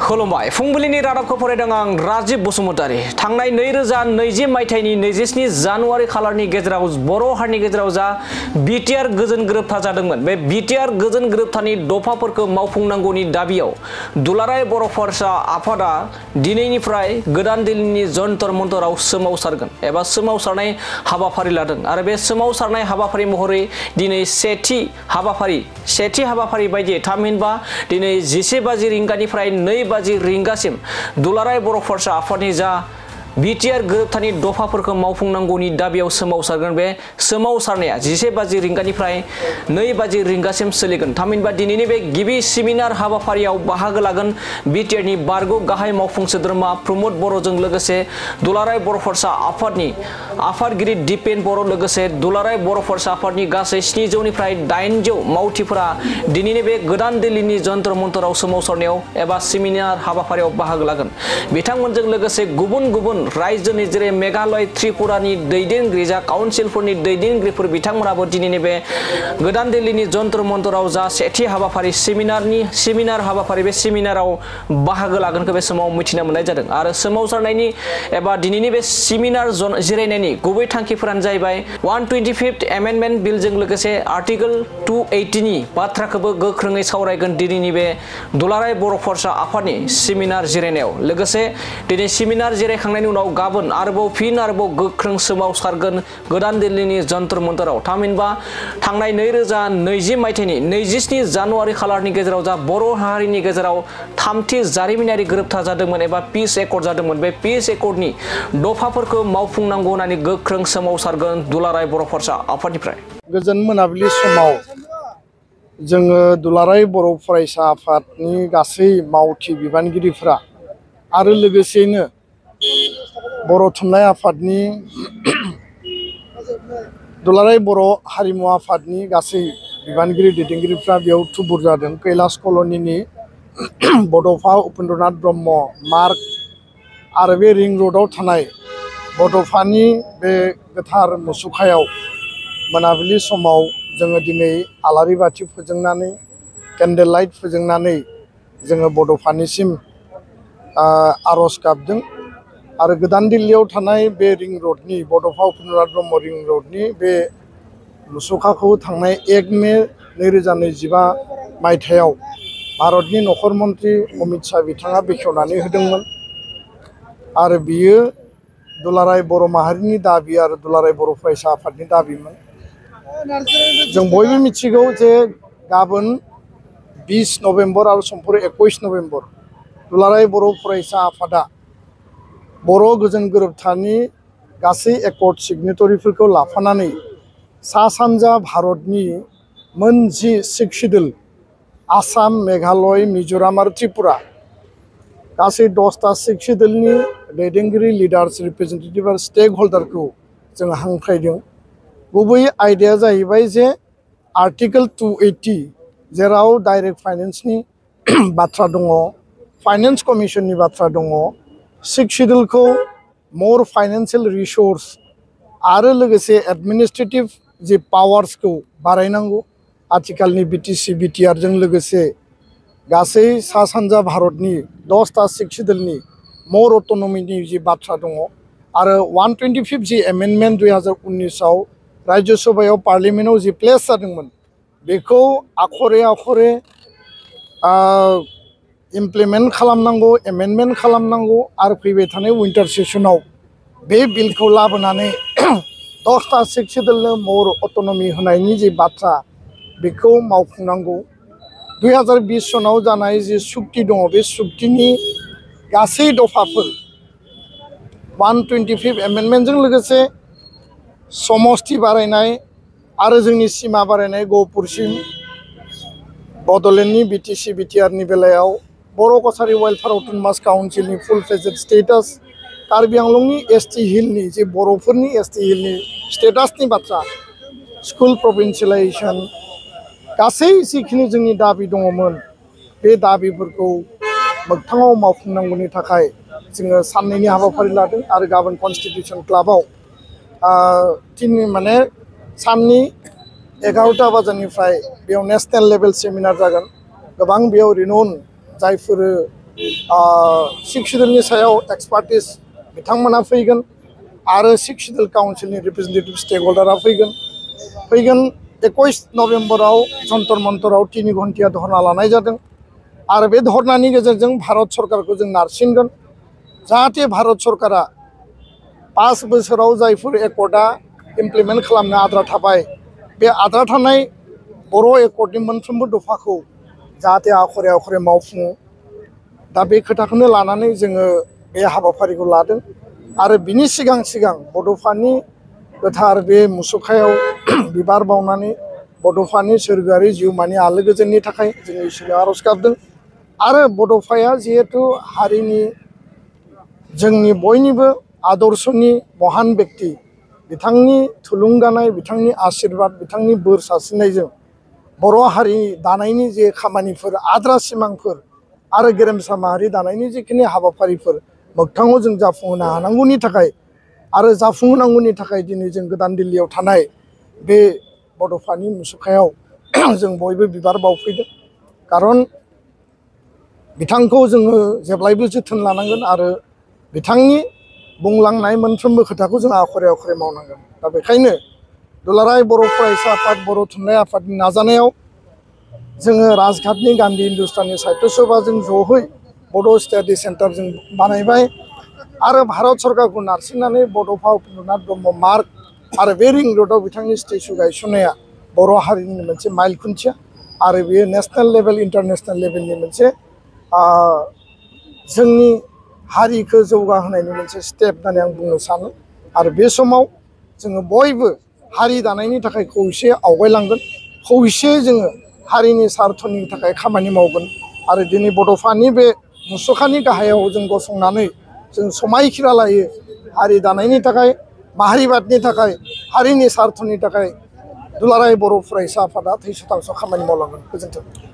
खुलुमबाय फुंबिलिनि रादाबखौ फरायदों आं राजीब बसुमतारी। थांनाय 2020 मायथाइनि 27 जानुवारि खालारनि गेजेराव बर' हारिनि गेजेराव जा बिटिआर गोजोन गोरोबथा जादोंमोन। बे बिटिआर गोजोन गोरोबथानि दफाफोरखौ मावफुंनांगौनि दाबियाव दुलाराय बर' फरायसा आफादा दिनैनिफ्राय गोदान दिल्लीनि जन्तर मन्तराव सोमावसारगोन एबा सोमावसारनाय हाबाफारि लादों। आरो बे सोमावसारनाय हाबाफारि महरै दिनै सेथि हाबाफारि बायदियै थामहिनबा दिनै 11 बाजि रिंगानिफ्राय 2 बाजि रिंगासिम दुलाराय बर' फरायसा आफादनि जा बिटिआर गोरोबथानि दफाफोरखौ मावफुंनांगौनि दाबियाव सोमावसारगोन। बे सोमावसारनाया 11 बाजि रिंगानिफ्राय 2 बाजि रिंगासिम सोलिगोन। थामहिनबा दिनैनि बे गिबि सेमिनार हाबाफारियाव बाहागो लागोन बिटिआरनि बारग' गाहाय मावफुं सोद्रोमा प्रमद बर'जों लोगोसे दुलाराय बर' फरायसा आफादनि आफादगिरि दिपेन बर' लोगोसे दुलाराय बर' फरायसा आफादनि गासै 700निफ्राय 800 मावथिफोरा दिनैनि बे गोदान दिल्लीनि जन्तर मन्तराव सोमावसारनायाव एबा सेमिनार हाबाफारियाव बाहागो लागोन। बिथांमोनजों लोगोसे गुबुन रायजोनि जेरै मेघालय त्रिपुरानि दैदेनगिरि जा काउन्सिलफोरनि दैदेनगिरिफोर बिथांमोनाबो दिनैनि बे गोदान दिल्लीनि जन्तर मन्तराव जा सेथि हाबाफारि सेमिनार हाबाफारि बे सेमिनाराव बाहागो लागोनखौ बे समाव मिथिना मोननाय जादों। आरो सोमावसारनायनि एबा दिनैनि बे सेमिनार जिरायनायनि गुबै थांखिफोरानो जाहैबाय 125th एमेन्डमेन्ट बिलजों लोगोसे आर्टिकल 280 नि बाथ्राखौबो गोख्रोङै सावरायगोन दिनैनि बे दुलाराय बर' फरायसा आफादनि सेमिनार जिरायनायाव। लोगोसे दिनै सेमिनार जिरायखांनायनि उनाव गाबोन आरोबाव गोख्रों सोमावसारगोन गोदान दिल्लीनि जन्तर मन्तराव। थामहिनबा थांनाय 2020 मायथाइनि 27 जानुवारि खालारनि गेजेराव जा बर' हारिनि गेजेराव थामथि जारिमिनारि गोरोबथा जादोंमोन एबा पिस एकर्ड जादोंमोन। बे पिस एकर्डनि दफाफोरखौ मावफुंनांगौ होननानै गोख्रों सोमावसारगोन दुलाराय बर' फरायसा आफादनिफ्राय। गोजोन मोनाबिलि समाव जोङो दुलाराय बर' फरायसा आफादनि गासै मावथि बिबानगिरिफोरा आरो लोगोसेयैनो बर' थुनलाइ आफादनि दुलाराय बर' हारिमु आफादनि गासै बिबानगिरि दैदेनगिरिफ्रा बेयाव थुबुर जादों। कैलाश कल'निनि बड'फा उपेन्द्रनाथ ब्रह्म मार्ग आरो बे रिं र'डआव थानाय बड'फानि बे गोथार मुसुखायाव मोनाबिलि समाव जोङो दिनै आलारि बाथि फोजोंनानै केन्डेल लाइट फोजोंनानै जोङो बड'फानिसिम आर'ज गाबदों। आरो गोदान दिल्लीयाव थानाय बे रिं र'डनि बड'फा उपेन्द्रनाथ ब्रह्म रिं र'डनि बे मुसुखाखौ थांनाय 1 मे 2025 मायथाइयाव भारतनि नखर मन्त्रि अमित शाह बिथाङा बेखेवनानै होदोंमोन। आरो बियो दुलाराय बर' माहारिनि दाबि आरो दुलाराय बर' फरायसा आफादनि दाबिमोन। जों बयबो मिथिगौ जे गाबोन 20 नभेम्बर आरो समफोर 21 नभेम्बर दुलाराय बर' फरायसा आफादा बर' गोजोन गोरोबथानि गासै एकर्ड सिगनेटरिफोरखौ लाफानानै सा सानजा भारतनि मोन 10 सिडुल आसाम मेघालय मिज'राम आरो त्रिपुरा गासै 10टा सिडुलनि दैदेनगिरि लिडार्स रिप्रेजेन्टेटिभ आरो स्टेक हल्डारखौ जों हांख्रायदों। गुबै आयदाया जाहैबाय जे आर्टिकल 280 जेराव डाइरेक्ट फाइनेन्सनि बाथ्रा दङ, फाइनेन्स कमिसननि बाथ्रा दङ, 6 सिडुलखौ मोर फाइनेन्सियेल रिसोर्स आरो लोगोसे एडमिनिस्ट्रेटिभ जे पावार्सखौ बारायनांगौ। आथिखालनि बिटिसि बिटिआरजों लोगोसे गासै सा सानजा भारतनि 10टा सिडुलनि मोर अट'नमिनि जि बाथ्रा दङ आरो 125 जि एमेन्डमेन्ट 2019आव राज्य सभायाव पार्लियामेन्टआव जि प्लेस जादोंमोन बेखौ आखरे इमप्लिमेन्ट खालामनांगौ, एमेन्डमेन्ट खालामनांगौ आरो फैबाय थानाय विन्टार सेसनाव बे बिलखौ लाबोनानै 10टा सिडुलनो मोर अट'नमि होनायनि जि बाथ्रा बेखौ मावफुंनांगौ। 2020 सनाव जानाय जि सुक्ति दङ बे सुक्तिनि गासै दफाफोर 125 एमेन्डमेन्टजों लोगोसे समस्ति बारायनाय आरो जोंनि सिमा बारायनाय गहपुरसिम बड'लेण्डनि बिटिसि बिटिआरनि बेलायाव बर' कसारि वेलफेयार अट'नमास काउन्सिलनि फुल फ्लेजेड स्टेटास, कार्बि आंलंनि एसटि हिलनि जे बर'फोरनि एसटि हिलनि स्टेटासनि बाथ्रा, स्कुल प्रभिन्सियेलाइजेसन गासै जिखिनि जोंनि दाबि दङमोन बे दाबिफोरखौ मोगथाङाव मावफुंनांगौनि थाखाय जोङो साननैनि हाबाफारि लादों। आरो गाबोन कन्स्टिटिउसन क्लाबाव साननि 11टा बाजिनिफ्राय बेयाव नेशनेल लेभेल सेमिनार जागोन। गोबां बेयाव रिनन जायफोर सिक्स शेड्यूलनि सायाव एक्सपार्टिस बिथांमोना फैगोन आरो सिक्स शेड्यूल काउन्सिलनि रिप्रेजेन्टेटिभ स्टेक हल्डारा फैगोन 21 नभेम्बराव जन्तर मन्तराव 3 घन्टिया धरना लानाय जादों आरो बे धरनानि गेजेरजों भारत सरकारखौ जों नारसिनगोन जाहाथे भारत सरकारा 5 बोसोराव जायफोर एकर्डआ इमप्लिमेन्ट खालामनो आद्रा थाबाय बे आद्रा थानाय बर' एकर्डनि मोनफ्रोमबो दफाखौ जाहाथे आखरे आखरे मावफुङो दा बे खोथाखौनो लानानै जोङो बे हाबाफारिखौ लादों आरो बिनि सिगां बड'फानि गोथार बे मुसुखायाव बिबार बावनानै बड'फानि सोरगोआरि जिउमानि आलो गोजोननि थाखाय जों इसोरनाव आर'ज गाबदों आरो बड'फाया जिहेतु हारिनि जोंनि बयनिबो आदर्शनि महान व्यक्ति बिथांनि थुलुंगानाय बिथांनि आशीर्बाद बिथांनि बोर सारस्रिनायजों बर' हारि दानायनि जे खामानिफोर आद्रा सिमांफोर आरो गेरेमसा माहारि दानायनि जिखिनि हाबाफारिफोर मोगथाङाव जों जाफुंहोनो हानांगौनि थाखाय आरो जाफुंहोनांगौनि थाखाय दिनै जों गोदान दिल्लीयाव थानाय बे बड'फानि मुसुखायाव जों बयबो बिबार बावफैदों खारन बिथांखौ जोङो जेब्लायबो जोथोन लानांगोन आरो बिथांनि बुंलांनाय मोनफ्रोमबो खोथाखौ जों आखरे आखरे मावनांगोन दा बेखायनो दुलाराय बर' फरायसा आफाद बर' थुनलाइ आफादनि नाजानायाव जोङो राजघाटनि गान्धी हिन्दुस्तानी साहित्य सभाजों जयै बड' स्टाडि सेन्टार जों बानायबाय आरो भारत सरकारखौ नारसिननानै बड'फा उपेन्द्रनाथ ब्रह्म मार्ग आरो बे रिं र'डआव बिथांनि स्टेचु गायसननाया बर' हारिनि मोनसे माइल खुन्थिया आरो बेयो नेशनेल लेभेल इन्टारनेशनेल लेभेलनि मोनसे जोंनि हारिखौ जौगाहोनायनि मोनसे स्टेप होननानै आं बुंनो सानो आरो बे समाव जोङो बयबो हारि दानायनि थाखाय खौसे आवगायलांगोन खौसे जोङो हारिनि सार्थनि थाखाय खामानि मावगोन आरो दिनै बड'फानि बे मुसुखानि गाहायाव जों गसंनानै जों समायखिरा लायो हारि दानायनि थाखाय माहारिबादनि थाखाय हारिनि सार्थनि थाखाय दुलाराय बर' फरायसा आफादा थै सतांस' खामानि मावलांगोन गोजोन्थों।